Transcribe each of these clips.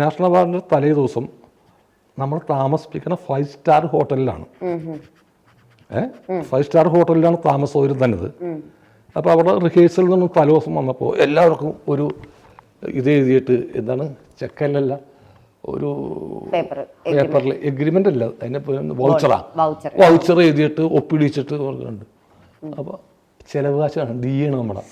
National അവാർഡിൻ്റെ തലേ ദിവസം നമ്മൾ താമസിപ്പിക്കുന്ന 5 സ്റ്റാർ ഹോട്ടലിലാണ്. 5 സ്റ്റാർ ഹോട്ടലിലാണ് താമസ സൗകര്യം തന്നത്. അപ്പോൾ അവിടെ റിഹേഴ്സലിൽ നിന്നും തലേദിവസം വന്നപ്പോൾ എല്ലാവർക്കും ഒരു ഇത് എഴുതിയിട്ട് എന്താണ് ചെക്കല്ലല്ല ഒരു പേപ്പറിൽ എഗ്രിമെൻ്റ് അല്ല അതിനെ വൗച്ചർ എഴുതിയിട്ട് ഒപ്പിടിച്ചിട്ട് കൊടുക്കുന്നുണ്ട്. അപ്പോൾ ചിലവ് കാശാണ് DA ആണ് നമ്മുടെ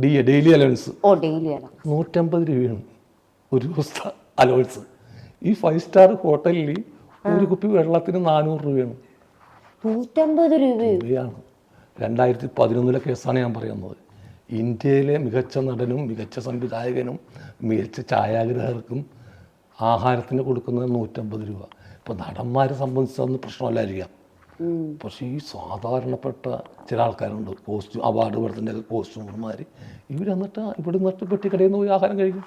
DA ഡെയിലി അലവൻസ് 150 രൂപയാണ് ഒരു ദിവസത്തെ അലവൻസ്. ഈ 5 സ്റ്റാർ ഹോട്ടലിൽ ഒരു കുപ്പി വെള്ളത്തിന് 400 രൂപയാണ്. 150 രൂപയാണ്. 2011 കേസാണ് ഞാൻ പറയുന്നത്. ഇന്ത്യയിലെ മികച്ച നടനും മികച്ച സംവിധായകനും മികച്ച ഛായാഗ്രഹർക്കും ആഹാരത്തിന് കൊടുക്കുന്നത് 150 രൂപ. ഇപ്പോൾ നടന്മാരെ സംബന്ധിച്ചതൊന്നും പ്രശ്നമല്ലായിരിക്കാം. പക്ഷേ ഈ സാധാരണപ്പെട്ട ചില ആൾക്കാരുണ്ട്, അവാർഡ് പടത്തിൻ്റെ കോസ്റ്റ്യൂമർമാർ, ഇവരെന്നിട്ട് ഇവിടെ നിന്നിട്ട് പെട്ടിക്കടയിൽ നിന്ന് പോയി ആഹാരം കഴിക്കും.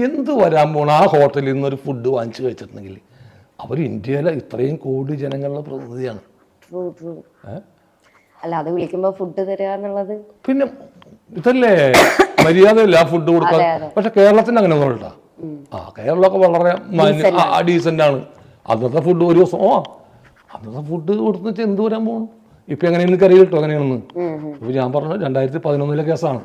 എന്ത് വരാൻ പോണം? ആ ഹോട്ടലിൽ നിന്നൊരു ഫുഡ് വാങ്ങിച്ച് കഴിച്ചിട്ടുണ്ടെങ്കിൽ അവർ ഇന്ത്യയിലെ ഇത്രയും കോടി ജനങ്ങളുടെ പ്രതിനിധിയാണ്. അല്ല, അത് വിളിക്കുമ്പോ ഫുഡ് തരിക എന്നുള്ളത് പിന്നെ ഇതല്ലേ മര്യാദയല്ല ആ ഫുഡ് കൊടുക്കാൻ. പക്ഷെ കേരളത്തിന് അങ്ങനെ ഒന്നും കേട്ടോ. കേരളമൊക്കെ വളരെ ഡീസൻ്റ് ആണ്. അന്നത്തെ ഫുഡ് ഒരു ദിവസം അന്നത്തെ ഫുഡ് കൊടുത്ത് എന്ത് വരാൻ പോകണം? ഇപ്പം എങ്ങനെയാണെന്ന് എനിക്കറിയില്ല കേട്ടോ എങ്ങനെയാണെന്ന്. ഇപ്പം ഞാൻ പറഞ്ഞു 2011 കേസാണ്.